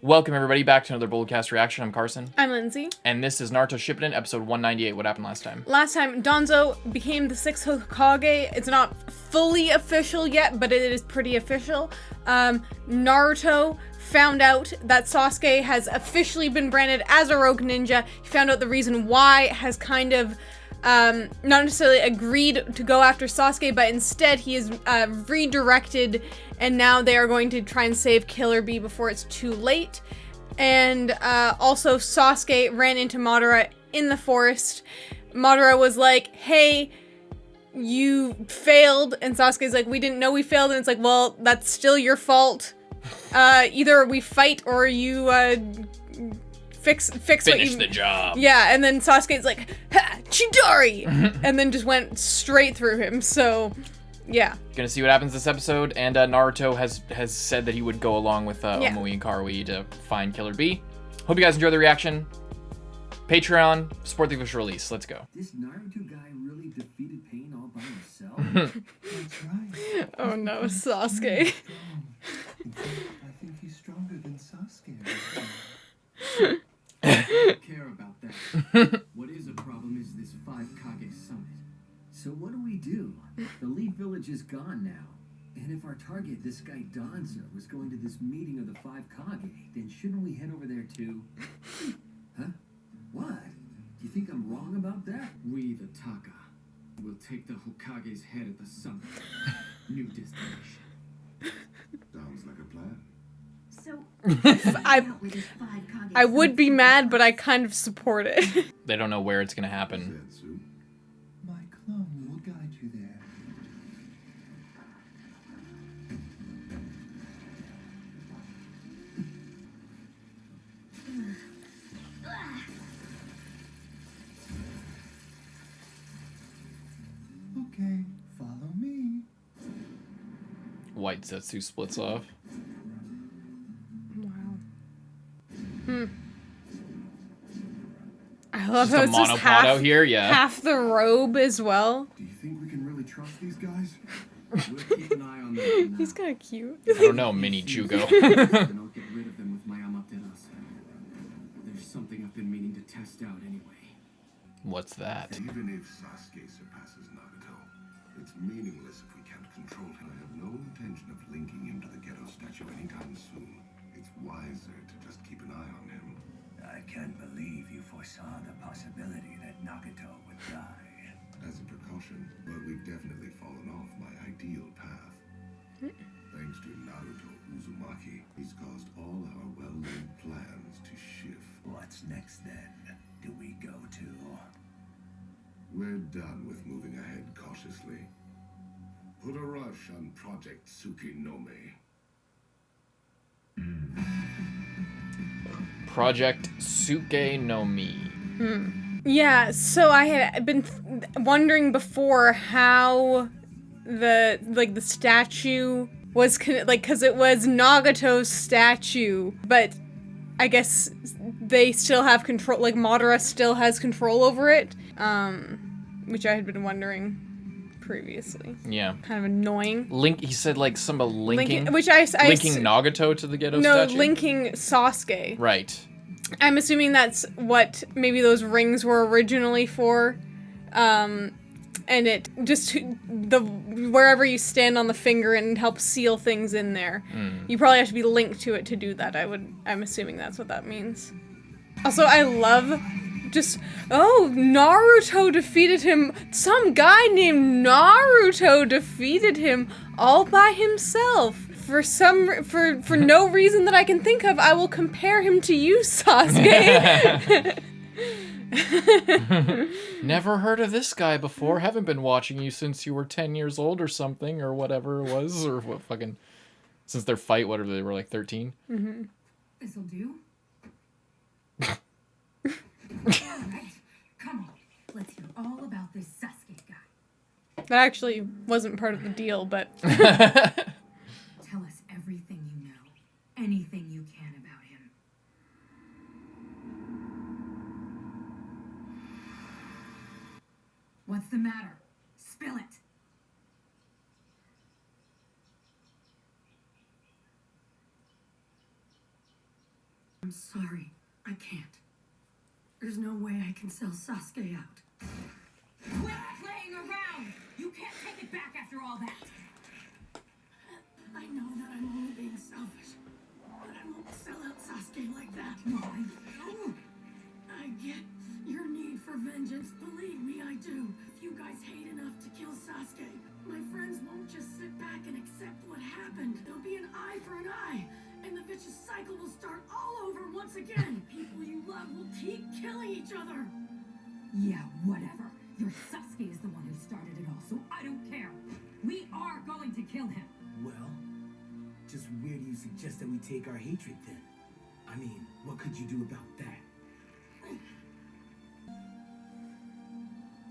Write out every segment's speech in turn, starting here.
Welcome everybody back to another Bulletcast reaction. I'm Carson. I'm Lindsay. And this is Naruto Shippuden, episode 198. What happened last time? Last time, Danzo became the 6th Hokage. It's not fully official yet, but it is pretty official. Naruto found out that Sasuke has officially been branded as a rogue ninja. He found out the reason why, has kind of not necessarily agreed to go after Sasuke, but instead he is redirected, and now they are going to try and save Killer Bee before it's too late. And also Sasuke ran into Madara in the forest. Madara was like, hey, you failed, and Sasuke's like, we didn't know we failed, and it's like, well, that's still your fault. Either we fight or you finish the job. Yeah, and then Sasuke's like, ha, Chidori! And then just went straight through him, so, yeah. Gonna see what happens this episode, and Naruto has said that he would go along with Omui and Karui to find Killer Bee. Hope you guys enjoy the reaction. Patreon, support the official release. Let's go. This Naruto guy really defeated Pain all by himself? That's right. Oh no, Sasuke. I think he's stronger than Sasuke. I don't care about that. What is a problem is this 5 Kage summit. So what do? The lead village is gone now. And if our target, this guy Danzo, was going to this meeting of the 5 Kage, then shouldn't we head over there too? Huh? What? Do you think I'm wrong about that? We, the Taka, will take the Hokage's head at the summit. New destination. Sounds like a plan. So, I would be mad, but I kind of support it. They don't know where it's gonna happen. My clone will guide you there. Okay, follow me. White Zetsu splits off. I love Just how a it's just monopod half, out here, yeah. half the robe as well. Do you think we can really trust these guys? We'll keep an eye on them. He's kind of cute. I don't know, mini Jugo. Then I'll get rid of them with my Amaterasu. There's something I've been meaning to test out anyway. What's that? Even if Sasuke surpasses Naruto, it's meaningless if we can't control him. I have no intention of linking him to the ghetto statue anytime soon. It's wiser to just keep an eye on him. I can't believe you foresaw the possibility that Nagato would die. As a precaution, but we've definitely fallen off my ideal path. Thanks to Naruto Uzumaki, he's caused all our well-laid plans to shift. What's next then? Do we go to? We're done with moving ahead cautiously. Put a rush on Project Tsukinome. Project Suke no Mi. Yeah, so I had been wondering before how the statue was because it was Nagato's statue, but I guess they still have control, like Madara still has control over it, which I had been wondering previously. Yeah. Kind of annoying. He said like some linking Linking Nagato to the ghetto No, statue? linking Sasuke. Right. I'm assuming that's what maybe those rings were originally for. And it just wherever you stand on the finger and help seal things in there. You probably have to be linked to it to do that. I'm assuming that's what that means. Also, I love Naruto defeated him. Some guy named Naruto defeated him all by himself. For no reason that I can think of, I will compare him to you, Sasuke. Never heard of this guy before. Haven't been watching you since you were 10 years old or something, or whatever it was, or what fucking... Since their fight, whatever, they were like 13. Mm-hmm. This'll do. Alright, come on. Let's hear all about this Sasuke guy. That actually wasn't part of the deal, but... Tell us everything you know. Anything you can about him. What's the matter? Spill it. I'm sorry. I can't. There's no way I can sell Sasuke out. Quit playing around! You can't take it back after all that! I know that I'm only being selfish, but I won't sell out Sasuke like that. Why? No. I get your need for vengeance. Believe me, I do. If you guys hate enough to kill Sasuke, my friends won't just sit back and accept what happened. There'll be an eye for an eye, and the vicious cycle will start all over once again. People you love will keep killing each other. Yeah, whatever. Your Sasuke is the one who started it all, so I don't care. We are going to kill him. Well, just where do you suggest that we take our hatred then? I mean, what could you do about that?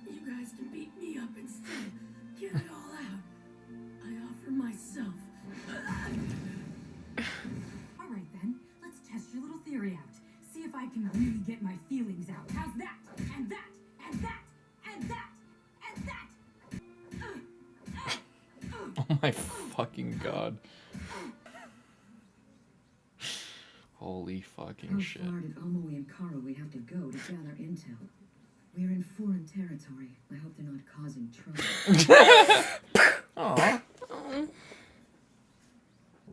You guys can beat me up instead. Get it all out. I offer myself. All right then, let's test your little theory out. See if I can really get my feelings out. How's that? And that? And that? And that? And that? Oh my fucking god. Holy fucking shit. How far did Omoi and Karui have to go to gather intel? We're in foreign territory. I hope they're not causing trouble. Aww.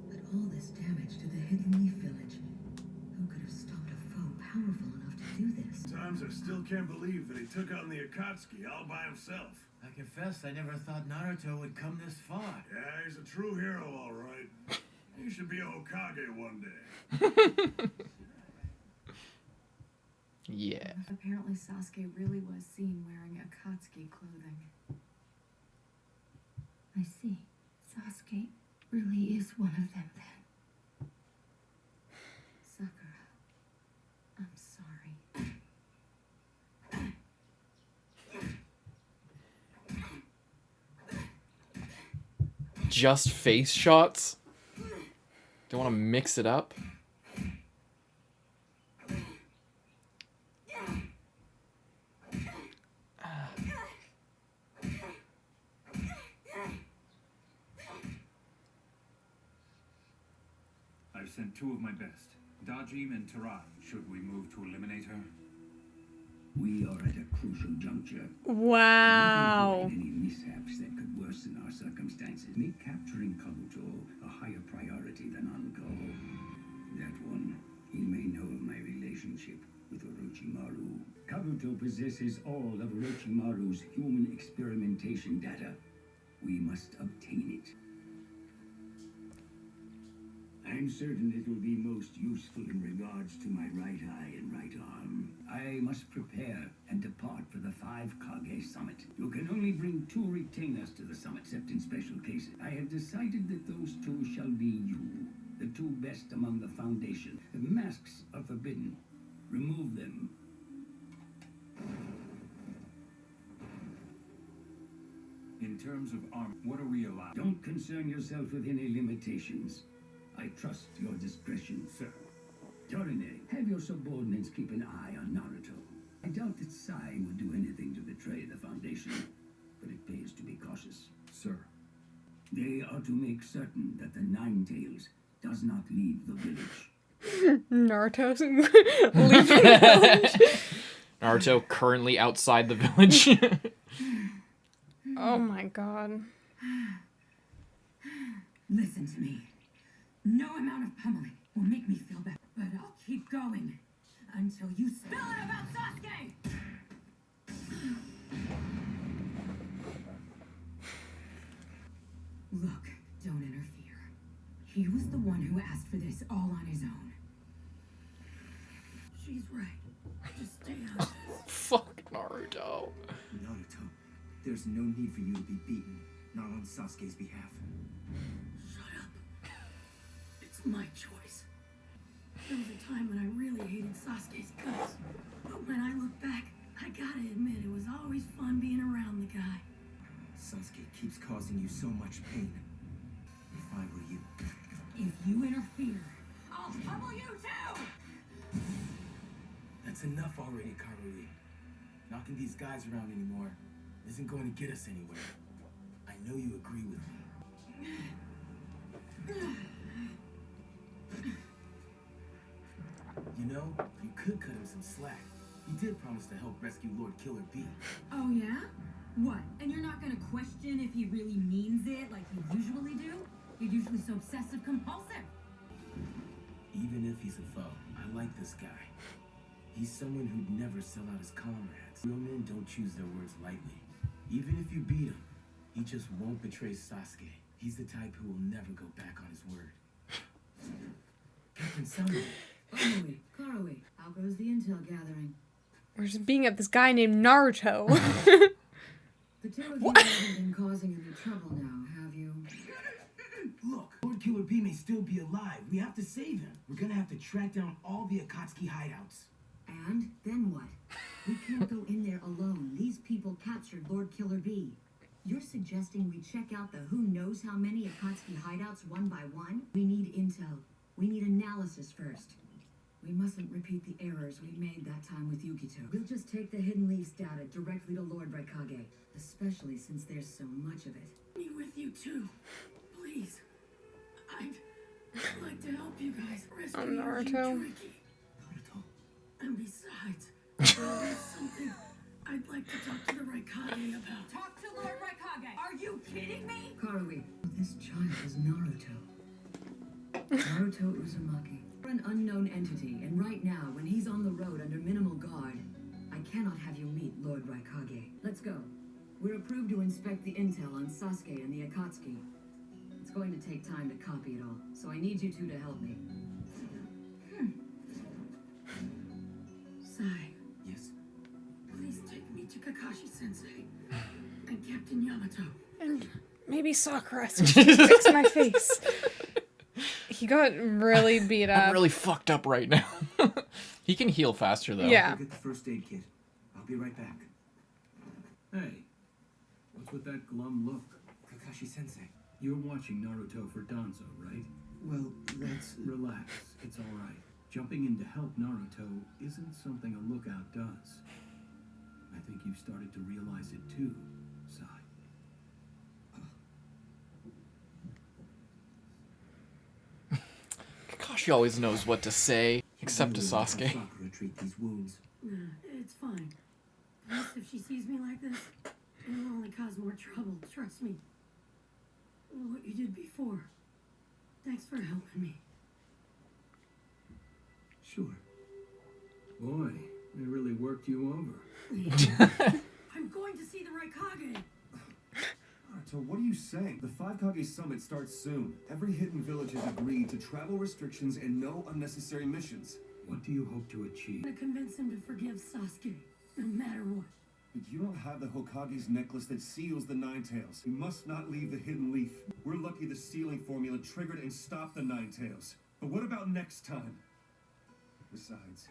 But all this damage to the Hidden Leaf Village. Who could have stopped a foe powerful enough to do this? Sometimes I still can't believe that he took on the Akatsuki all by himself. I confess, I never thought Naruto would come this far. Yeah, he's a true hero, all right. He should be a Hokage one day. Yeah. Apparently Sasuke really was seen wearing Akatsuki clothing. I see. Sasuke really is one of them then. Sakura, I'm sorry. Just face shots? Don't want to mix it up? I've sent two of my best, Dajim and Tarai. Should we move to eliminate her? We are at a crucial juncture. Wow. Any mishaps that could worsen our circumstances make capturing Kabuto a higher priority than Anko. That one, he may know of my relationship with Orochimaru. Kabuto possesses all of Orochimaru's human experimentation data. We must obtain it. I'm certain it will be most useful in regards to my right eye and right arm. I must prepare and depart for the 5 Kage Summit. You can only bring 2 retainers to the summit, except in special cases. I have decided that those 2 shall be you, the 2 best among the Foundation. The masks are forbidden. Remove them. In terms of armor, what are we allowed? Don't concern yourself with any limitations. I trust your discretion, sir. Torine, have your subordinates keep an eye on Naruto. I doubt that Sai would do anything to betray the Foundation, but it pays to be cautious. Sir. They are to make certain that the Nine-Tails does not leave the village. Naruto's leaving the village. Naruto currently outside the village. Oh my god. Listen to me. No amount of pummeling will make me feel better, but I'll keep going until you spill it about Sasuke! Look, don't interfere. He was the one who asked for this all on his own. She's right. Just stay out of this. Fuck Naruto. Naruto, there's no need for you to be beaten, not on Sasuke's behalf. Shut up. It's my choice. There was a time when I really hated Sasuke's guts. But when I look back, I gotta admit it was always fun being around the guy. Sasuke keeps causing you so much pain. If I were you... If you interfere, I'll trouble you too! That's enough already, Karui. Knocking these guys around anymore isn't going to get us anywhere. I know you agree with me. You know, you could cut him some slack. He did promise to help rescue Lord Killer B. Oh, yeah? What? And you're not gonna question if he really means it like you usually do? You're usually so obsessive-compulsive. Even if he's a foe, I like this guy. He's someone who'd never sell out his comrades. Real men don't choose their words lightly. Even if you beat him, he just won't betray Sasuke. He's the type who will never go back on his word. Captain Samuel. Karui, how goes the intel gathering? We're just being at this guy named Naruto. The two of you haven't been causing any trouble now, have you? Look, Lord Killer B may still be alive. We have to save him. We're gonna have to track down all the Akatsuki hideouts. And then what? We can't go in there alone. These people captured Lord Killer B. You're suggesting we check out the who knows how many Akatsuki hideouts one by one? We need intel. We need analysis first. We mustn't repeat the errors we made that time with Yukito. We'll just take the Hidden Leaf's data directly to Lord Raikage, especially since there's so much of it. Me with you too. Please. I'd like to help you guys rescue Naruto. Yuki. And besides, there's something I'd like to talk to the Raikage about. Talk to Lord Raikage! Are you kidding me? Karui, this child is Naruto. Naruto Uzumaki. You're an unknown entity, and right now, when he's on the road under minimal guard, I cannot have you meet Lord Raikage. Let's go. We're approved to inspect the intel on Sasuke and the Akatsuki. It's going to take time to copy it all, so I need you two to help me. Sai, Yes? please take me to Kakashi-sensei and Captain Yamato. And maybe Sakura, so she can fix my face. He got really beat up. I'm really fucked up right now. He can heal faster though. Yeah. I'll get the first aid kit. I'll be right back. Hey, what's with that glum look? Kakashi-sensei. You're watching Naruto for Danzo, right? Well, that's... Relax, it's all right. Jumping in to help Naruto isn't something a lookout does. I think you've started to realize it too, Sai. Kakashi always knows what to say, except to Sasuke. Sakura treat these wounds. Nah, it's fine. Plus, if she sees me like this, it'll only cause more trouble, trust me. What you did before. Thanks for helping me. Sure. Boy, they really worked you over. I'm going to see the Raikage. Naruto, what are you saying? The 5 Kage Summit starts soon. Every hidden village has agreed to travel restrictions and no unnecessary missions. What do you hope to achieve? I'm gonna convince him to forgive Sasuke, no matter what. But you don't have the Hokage's necklace that seals the Nine Tails. You must not leave the Hidden Leaf. We're lucky the sealing formula triggered and stopped the Nine Tails. But what about next time? Besides,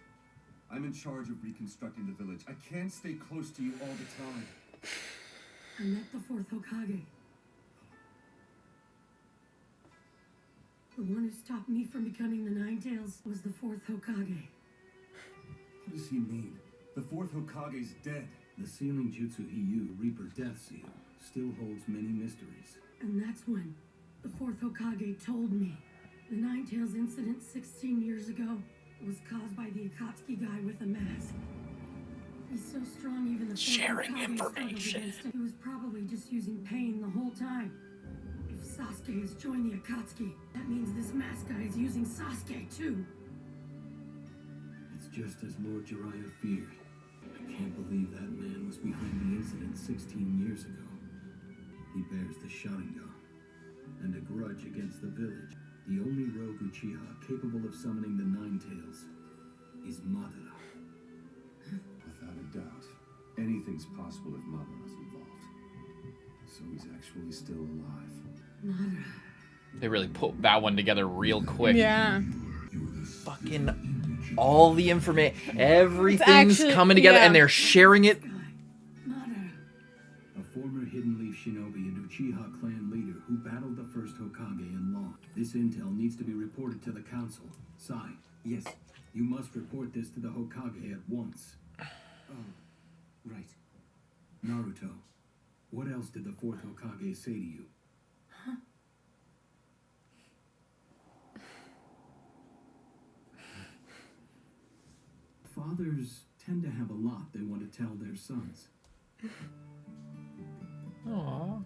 I'm in charge of reconstructing the village. I can't stay close to you all the time. I met the 4th Hokage. The one who stopped me from becoming the Nine Tails was the 4th Hokage. What does he mean? The 4th Hokage's dead. The sealing jutsu he used, Reaper Death Seal, still holds many mysteries. And that's when the 4th Hokage told me the Nine Tails incident 16 years ago was caused by the Akatsuki guy with a mask. He's so strong even the 4th Sharing Hokage information. struggled against him. He was probably just using pain the whole time. If Sasuke has joined the Akatsuki, that means this mask guy is using Sasuke too. It's just as Lord Jiraiya feared. I can't believe that man was behind the incident 16 years ago. He bears the Sharingan and a grudge against the village. The only rogue Uchiha capable of summoning the Nine Tails is Madara. Without a doubt. Anything's possible if Madara's involved. So he's actually still alive. Madara. They really put that one together real quick. Yeah. Fucking all the information, everything's actually- coming together, yeah. and they're sharing it. Madara. A former Hidden Leaf shinobi and Uchiha clan leader who battled the first Hokage and lost. This intel needs to be reported to the council. Sai, Yes. you must report this to the Hokage at once. Right. Naruto, what else did the 4th Hokage say to you? Fathers tend to have a lot they want to tell their sons. Aww.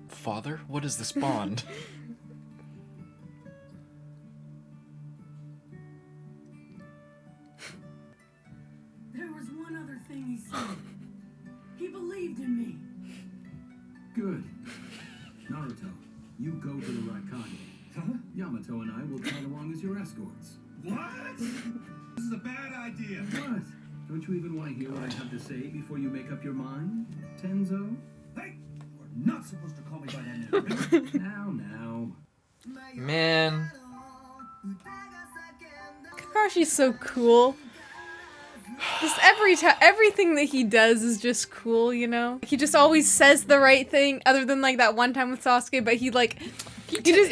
Father, what is this bond? There was one other thing he said. He believed in me. Good. Naruto, you go to the Raikage. Huh? Yamato and I will tag along as your escorts. What? This is a bad idea. What? Don't you even want to hear what I have to say before you make up your mind, Tenzo? Hey, you're not supposed to call me by that name. Now. Man. Kakashi's so cool. Just everything that he does is just cool, you know? He just always says the right thing, other than like that one time with Sasuke, but he just,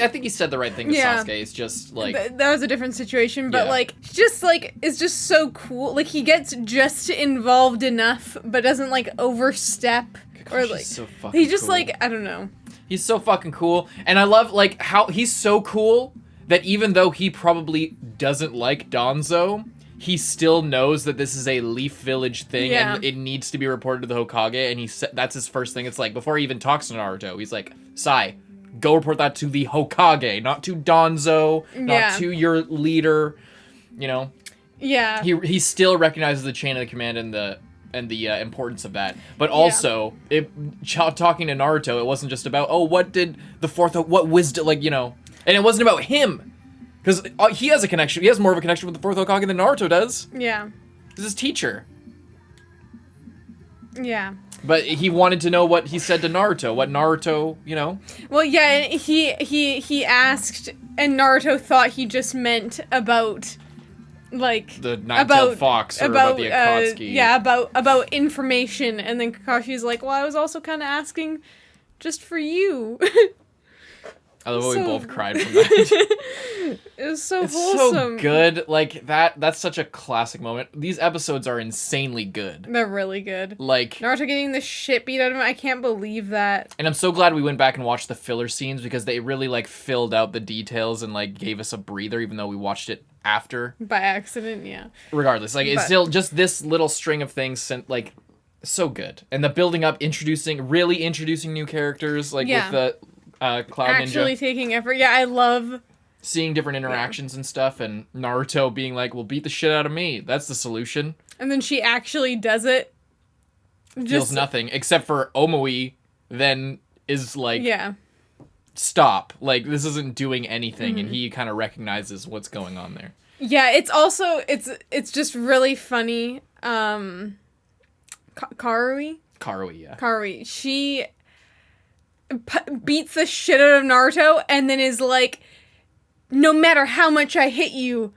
I think he said the right thing to Sasuke. It's just like that was a different situation, but Yeah. like just like it's just so cool. Like he gets just involved enough, but doesn't like overstep or Kakashi's like so fucking he just cool. like I don't know. He's so fucking cool, and I love like how he's so cool that even though he probably doesn't like Danzo, he still knows that this is a Leaf Village thing and it needs to be reported to the Hokage, and that's his first thing. It's like before he even talks to Naruto, he's like, Sai, go report that to the Hokage, not to Danzo, not to your leader, you know? Yeah. He still recognizes the chain of command and the importance of that. But also, talking to Naruto, it wasn't just about, what wisdom, like, you know, and it wasn't about him. Because he has a connection. He has more of a connection with the fourth Hokage than Naruto does. Yeah. He's his teacher. Yeah. But he wanted to know what he said to Naruto. What Naruto, you know? Well, yeah, he asked, and Naruto thought he just meant about, like... The nine-tailed fox, or about the Akatsuki. Yeah, about information, and then Kakashi's like, well, I was also kind of asking just for you. I love how we both cried from that. It was so it's wholesome. so good. Like, that's such a classic moment. These episodes are insanely good. They're really good. Like... Naruto getting the shit beat out of him, I can't believe that. And I'm so glad we went back and watched the filler scenes, because they really, like, filled out the details and, like, gave us a breather, even though we watched it after. By accident, yeah. Regardless, like, it's still just this little string of things sent, like, so good. And the building up, introducing new characters, like, with the... Cloud Actually Ninja. Taking effort. Yeah, I love... Seeing different interactions and stuff, and Naruto being like, well, beat the shit out of me. That's the solution. And then she actually does it. Feels nothing, except for Omoi then is like... Yeah. Stop. Like, this isn't doing anything, and he kind of recognizes what's going on there. Yeah, it's also... It's just really funny. Karui? Karui, yeah. Karui. She... beats the shit out of Naruto and then is like, no matter how much I hit you,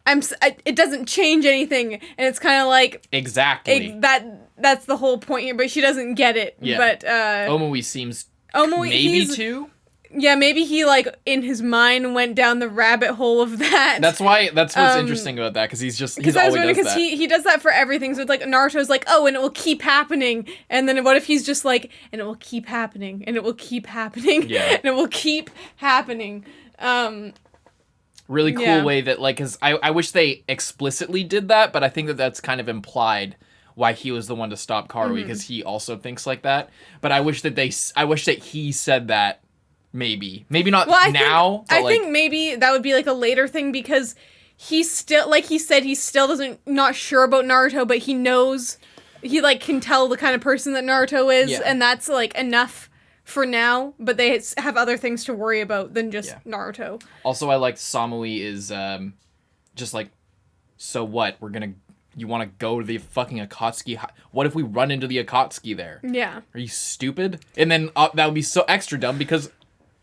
it doesn't change anything. And it's kind of like... Exactly. That's the whole point here, but she doesn't get it. Yeah. But, Omoi seems maybe to... Yeah, maybe he, like, in his mind went down the rabbit hole of that. That's what's interesting about that, because he's always does that. He does that for everything, so it's like, Naruto's like, oh, and it will keep happening, and then what if he's just like, and it will keep happening, and it will keep happening, and it will keep happening. Really cool way that, like, because I wish they explicitly did that, but I think that's kind of implied why he was the one to stop Karui, because he also thinks like that. But I wish that he said that. Maybe not now. I think maybe that would be like a later thing, because he's still, like he said, he still not sure about Naruto, but he knows, he like can tell the kind of person that Naruto is, and that's like enough for now, but they have other things to worry about than just Naruto. Also, I like Samui is just like, so what? You want to go to the fucking Akatsuki? What if we run into the Akatsuki there? Yeah. Are you stupid? And then that would be so extra dumb, because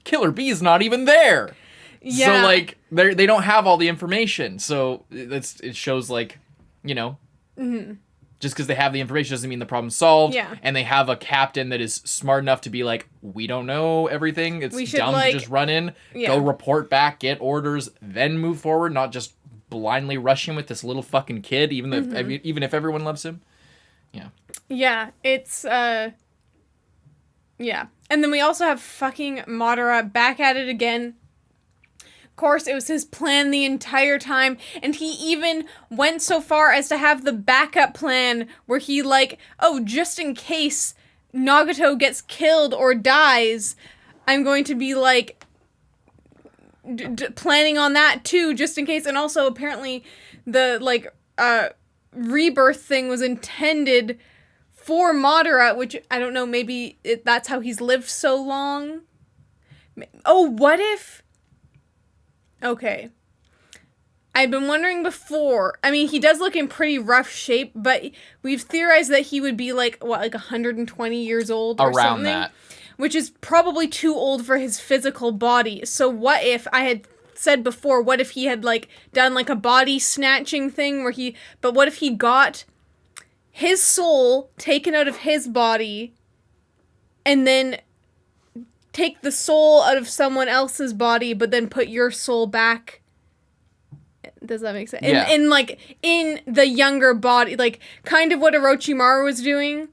Killer Bee is not even there. Yeah. So, like, they don't have all the information. So, it shows, like, you know, just because they have the information doesn't mean the problem's solved. Yeah. And they have a captain that is smart enough to be like, we don't know everything. It's dumb to just run in, go report back, get orders, then move forward, not just blindly rushing with this little fucking kid, even if everyone loves him. Yeah. Yeah, it's, yeah. And then we also have fucking Madara back at it again. Of course, it was his plan the entire time, and he even went so far as to have the backup plan where he, like, oh, just in case Nagato gets killed or dies, I'm going to be, like, planning on that too, just in case. And also, apparently, the, like, rebirth thing was intended for Madara, which, I don't know, maybe that's how he's lived so long. Oh, what if... Okay. I've been wondering before. I mean, he does look in pretty rough shape, but we've theorized that he would be, like, what, like 120 years old or around something? That. Which is probably too old for his physical body. So what if, I had said before, what if he had, like, done, like, a body snatching thing where but what if he got his soul taken out of his body and then take the soul out of someone else's body, but then put your soul back? Does that make sense? Yeah. In like, in the younger body, like, kind of what Orochimaru was doing,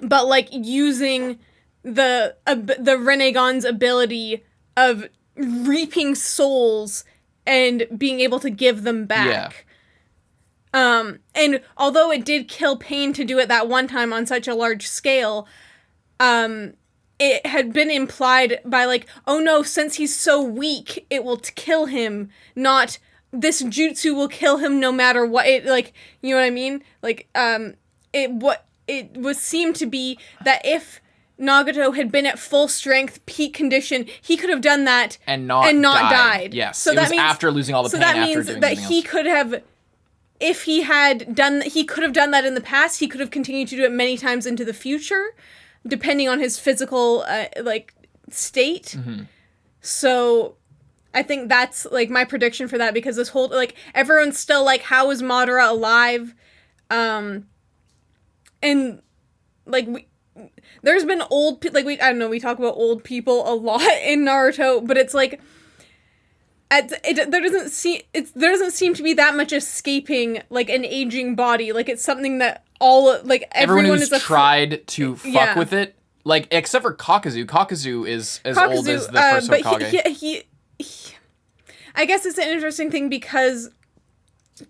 but, like, using the Rinnegan's ability of reaping souls and being able to give them back. Yeah. And although it did kill Pain to do it that one time on such a large scale, it had been implied by, like, oh no, since he's so weak, it will kill him, not this jutsu will kill him no matter what. It, like, you know what I mean? Like, it was seemed to be that if Nagato had been at full strength, peak condition, he could have done that and not died. Yes, so it that was means, after losing all the pain. So that after means doing that he else. could have, if he had done, he could have done that in the past. He could have continued to do it many times into the future, depending on his physical, like, state. Mm-hmm. So I think that's, like, my prediction for that, because this whole, like, everyone's still like, how is Madara alive? And, like, there's been old, like, I don't know, we talk about old people a lot in Naruto, but it's like, there doesn't seem to be that much escaping, like, an aging body. Like, it's something that everyone who's tried to fuck with it, like, except for Kakuzu. Kakuzu is as old as the first Hokage. But he I guess it's an interesting thing because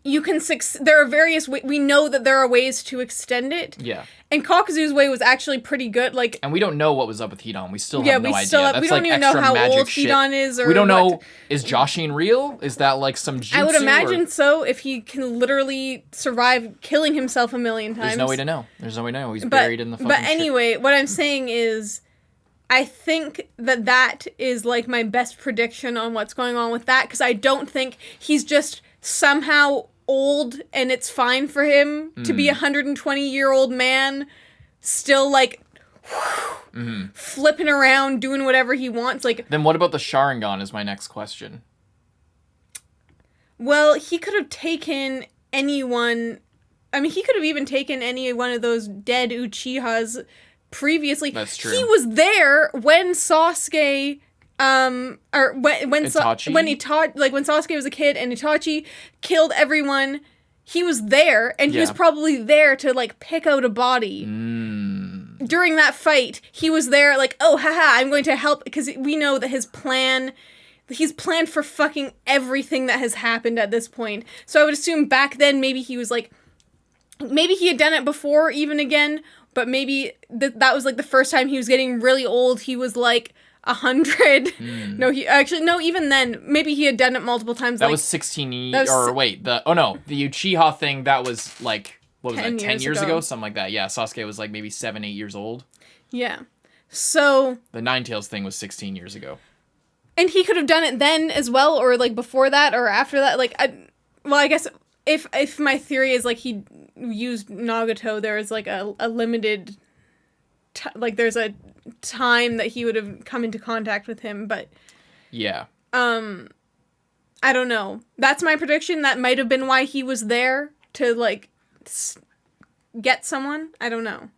you can there are various we know that there are ways to extend it. Yeah. And Kakuzu's way was actually pretty good. Like, and we don't know what was up with Hidan. We still have no idea. That's we don't like even know how old Hidan is, or we don't know. Is Joshin real? Is that like some jutsu? I would imagine so, if he can literally survive killing himself a million times. There's no way to know. There's no way to know. He's buried in the fucking But anyway, what I'm saying is, I think that is, like, my best prediction on what's going on with that, because I don't think he's just somehow old and it's fine for him to be a 120-year-old man still, like, flipping around doing whatever he wants. Like, then what about the Sharingan is my next question. Well, he could have taken anyone. I mean, he could have even taken any one of those dead Uchihas previously. That's true. He was there when Sasuke or when Sasuke was a kid and Itachi killed everyone. He was there, and he was probably there to, like, pick out a body. During that fight, he was there, like, oh, haha, I'm going to help, because we know that he's planned for fucking everything that has happened at this point. So I would assume back then maybe he was, like, maybe he had done it before even again, but maybe that was, like, the first time he was getting really old. He was, like, 100. No, even then, maybe he had done it multiple times. That was 16 years, the Uchiha thing, that was, like, what was that, 10 years ago? Something like that. Yeah, Sasuke was, like, maybe 7, 8 years old. Yeah. So... The Ninetales thing was 16 years ago. And he could have done it then as well, or, like, before that, or after that. Like, I guess if my theory is, like, he used Nagato, there is, like, a limited... there's a time that he would have come into contact with him, but... Yeah. I don't know. That's my prediction. That might have been why he was there, to, like, get someone. I don't know.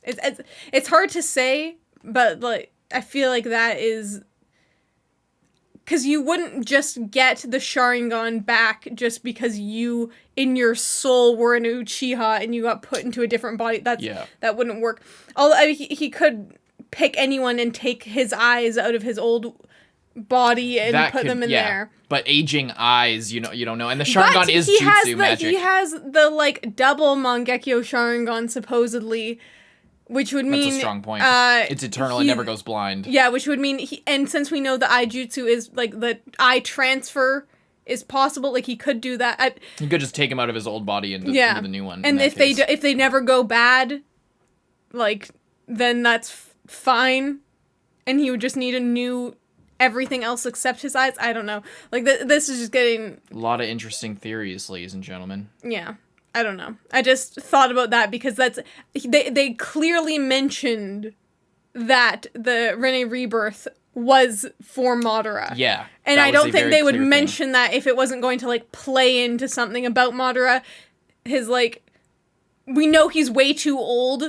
It's hard to say, but, like, I feel like that is... Because you wouldn't just get the Sharingan back just because you, in your soul, were an Uchiha and you got put into a different body. That wouldn't work. Although, I mean, he could pick anyone and take his eyes out of his old body and put them in there. But aging eyes, you don't know. And the Sharingan is jutsu magic. He has the like double Mangekyo Sharingan supposedly, which would mean that's a strong point. It's eternal. It never goes blind. Yeah, which would mean and since we know the eye jutsu is like the eye transfer is possible, like he could do that. He could just take him out of his old body into the new one. And if they never go bad, like then that's fine, and he would just need a new everything else except his eyes. I don't know. Like this is just getting a lot of interesting theories, ladies and gentlemen. Yeah, I don't know. I just thought about that because they clearly mentioned that the Rene Rebirth was for Madara. Yeah. And I don't think they would mention that if it wasn't going to like play into something about Madara. His like, we know he's way too old,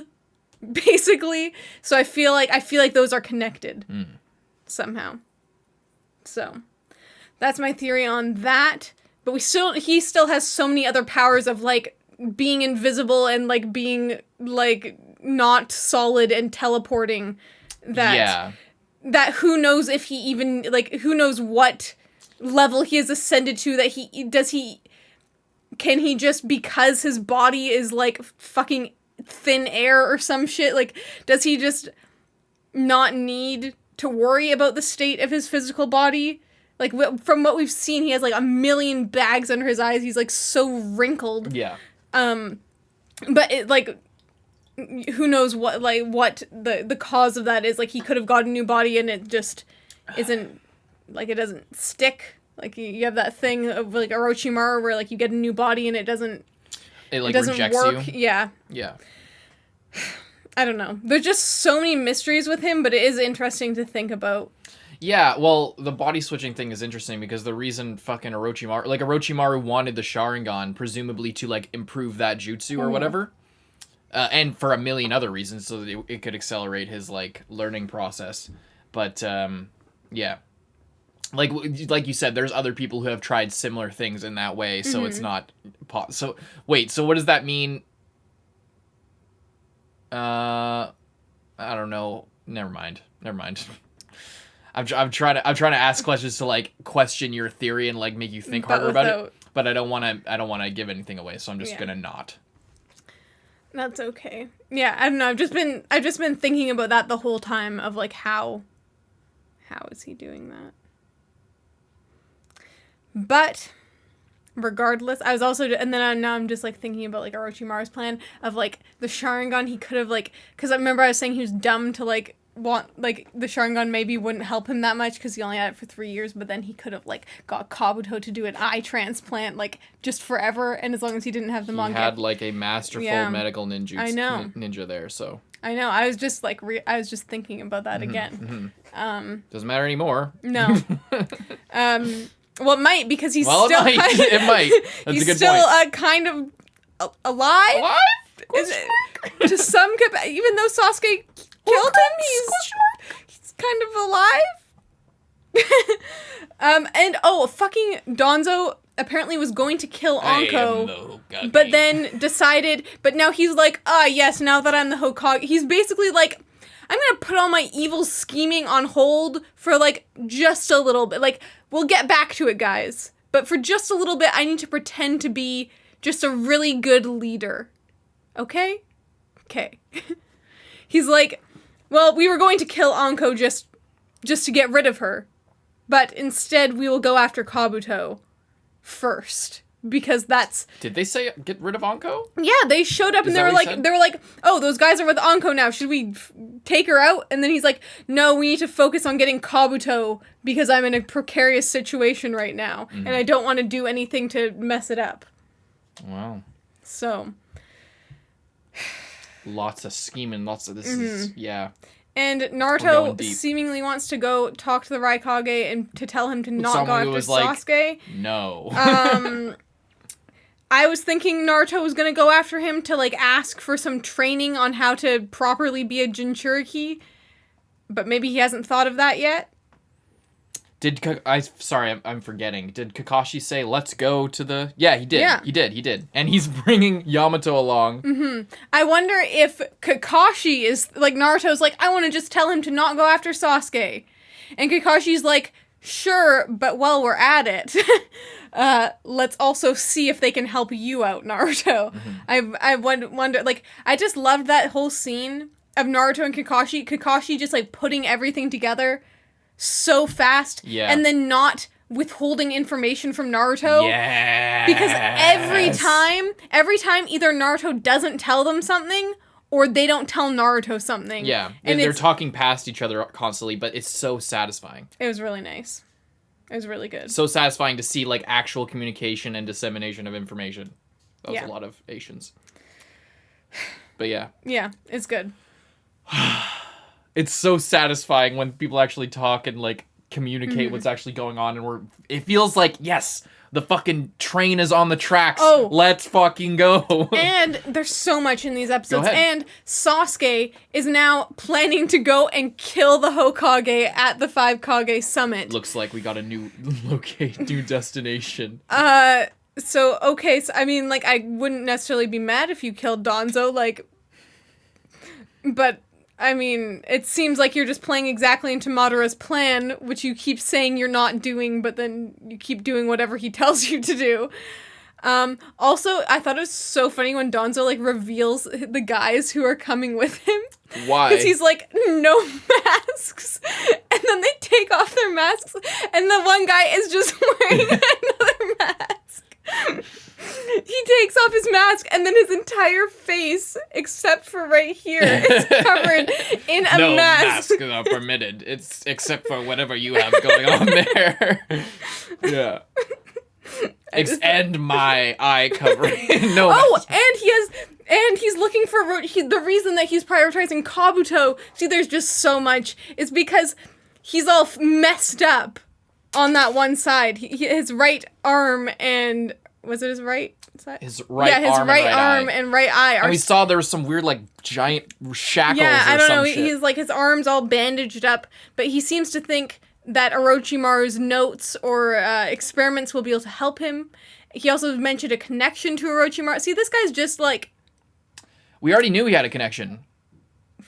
basically. So I feel like those are connected somehow. So that's my theory on that. But he still has so many other powers of like being invisible and like being like not solid and teleporting that who knows if he even like who knows what level he has ascended to, that can he just, because his body is like fucking thin air or some shit, like does he just not need to worry about the state of his physical body? Like from what we've seen, he has like a million bags under his eyes. He's like so wrinkled. Yeah. But it like, who knows what the cause of that is. Like he could have got a new body and it just isn't, like it doesn't stick. Like you have that thing of like Orochimaru where like you get a new body and it doesn't rejects work. you. Yeah. Yeah. I don't know. There's just so many mysteries with him, but it is interesting to think about. Yeah, well, the body switching thing is interesting because the reason fucking Orochimaru wanted the Sharingan, presumably to, like, improve that jutsu or whatever. And for a million other reasons, so that it could accelerate his, like, learning process. But, yeah. Like you said, there's other people who have tried similar things in that way, so it's not... So, wait, so what does that mean? I don't know. Never mind. I'm trying to ask questions to like question your theory and like make you think harder about it, but I don't want to give anything away, so I'm just gonna not. That's okay. Yeah, I don't know. I've just been thinking about that the whole time of like how is he doing that? But regardless, I was also, and then now I'm just like thinking about like Orochimaru's plan of like the Sharingan. He could have like, because I remember I was saying he was dumb to like want like the Sharingan maybe wouldn't help him that much because he only had it for 3 years, but then he could have like got Kabuto to do an eye transplant like just forever, and as long as he didn't have the manga, he had like a masterful medical ninja there. So I know, I was just like I was just thinking about that again. Doesn't matter anymore. No. Well, it might, because he's still it might. It might. That's he's a good still point. Kind of alive. To some capacity, even though Sasuke killed him, he's kind of alive. And fucking Danzo apparently was going to kill Anko, but then decided. But now he's like, yes, now that I'm the Hokage, he's basically like, I'm gonna put all my evil scheming on hold for like just a little bit. Like, we'll get back to it, guys, but for just a little bit, I need to pretend to be just a really good leader. Okay? Okay. He's like, well, we were going to kill Anko just to get rid of her, but instead we will go after Kabuto first, because that's... Did they say get rid of Anko? Yeah, they showed up and they were like, oh, those guys are with Anko now. Should we take her out? And then he's like, no, we need to focus on getting Kabuto because I'm in a precarious situation right now, and I don't want to do anything to mess it up. Wow. So... lots of scheming, lots of this is, yeah. And Naruto seemingly wants to go talk to the Raikage and to tell him to not go after Sasuke. Like, no. I was thinking Naruto was going to go after him to like ask for some training on how to properly be a Jinchuriki, but maybe he hasn't thought of that yet. I'm forgetting. Did Kakashi say, let's go to the... Yeah, he did. Yeah. He did. And he's bringing Yamato along. I wonder if Kakashi is... Like, Naruto's like, I want to just tell him to not go after Sasuke. And Kakashi's like, sure, but while we're at it, let's also see if they can help you out, Naruto. I wonder, like, I just loved that whole scene of Naruto and Kakashi just, like, putting everything together so fast, and then not withholding information from Naruto. Yeah. Because every time either Naruto doesn't tell them something, or they don't tell Naruto something. Yeah, and they're talking past each other constantly, but it's so satisfying. It was really nice. It was really good. So satisfying to see, like, actual communication and dissemination of information. That was a lot of Asians. But yeah. Yeah, it's good. It's so satisfying when people actually talk and, like, communicate what's actually going on, and it feels like, yes, the fucking train is on the tracks. Oh. Let's fucking go. And there's so much in these episodes. Go ahead. And Sasuke is now planning to go and kill the Hokage at the 5 Kage Summit. Looks like we got a new new destination. So, okay, so, I mean, like, I wouldn't necessarily be mad if you killed Danzo, like, but, I mean, it seems like you're just playing exactly into Madara's plan, which you keep saying you're not doing, but then you keep doing whatever he tells you to do. Also, I thought it was so funny when Danzo, like, reveals the guys who are coming with him. Why? Because he's like, no masks. And then they take off their masks, and the one guy is just wearing another mask. He takes off his mask, and then his entire face, except for right here, is covered in a no mask. No masks are permitted. It's except for whatever you have going on there. Yeah. And my eye covering. No. Oh, and he's looking for the reason that he's prioritizing Kabuto. See, there's just so much. It's because he's all messed up on that one side. His right arm and was it his right side? His right arm. Yeah, his right arm and right eye. And we saw there was some weird, like, giant shackles. Yeah, I don't know. Shit. He's like, his arm's all bandaged up, but he seems to think that Orochimaru's notes or experiments will be able to help him. He also mentioned a connection to Orochimaru. See, this guy's just like... We already knew he had a connection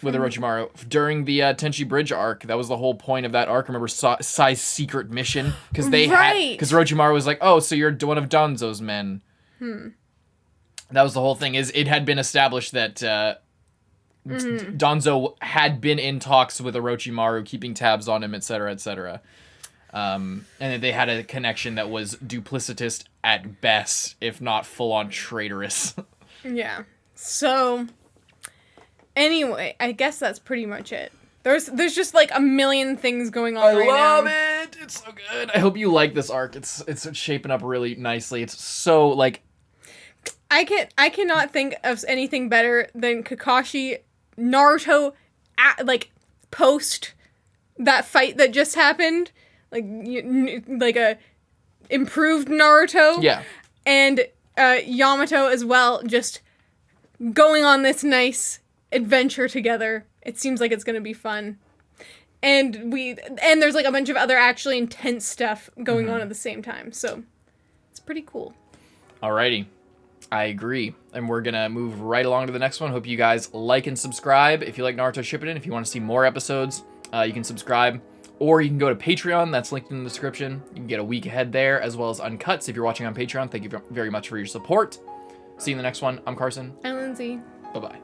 with Orochimaru during the Tenchi Bridge arc. That was the whole point of that arc. Remember Sai's secret mission? Because because Orochimaru was like, oh, so you're one of Danzo's men. That was the whole thing. Is it had been established that Danzo had been in talks with Orochimaru, keeping tabs on him, etc., etc. And that they had a connection that was duplicitous at best, if not full-on traitorous. Yeah. So, anyway, I guess that's pretty much it. There's just like a million things going on right now. I love it! It's so good! I hope you like this arc. It's shaping up really nicely. It's so, like... I cannot think of anything better than Kakashi, Naruto, post that fight that just happened. Like a improved Naruto. Yeah. And Yamato as well, just going on this nice adventure together. It seems like it's going to be fun. And there's like a bunch of other actually intense stuff going on at the same time. So it's pretty cool. Alrighty. I agree. And we're going to move right along to the next one. Hope you guys like and subscribe. If you like Naruto Shippuden, if you want to see more episodes, you can subscribe. Or you can go to Patreon. That's linked in the description. You can get a week ahead there, as well as uncuts. If you're watching on Patreon, thank you very much for your support. See you in the next one. I'm Carson. I'm Lindsay. Bye-bye.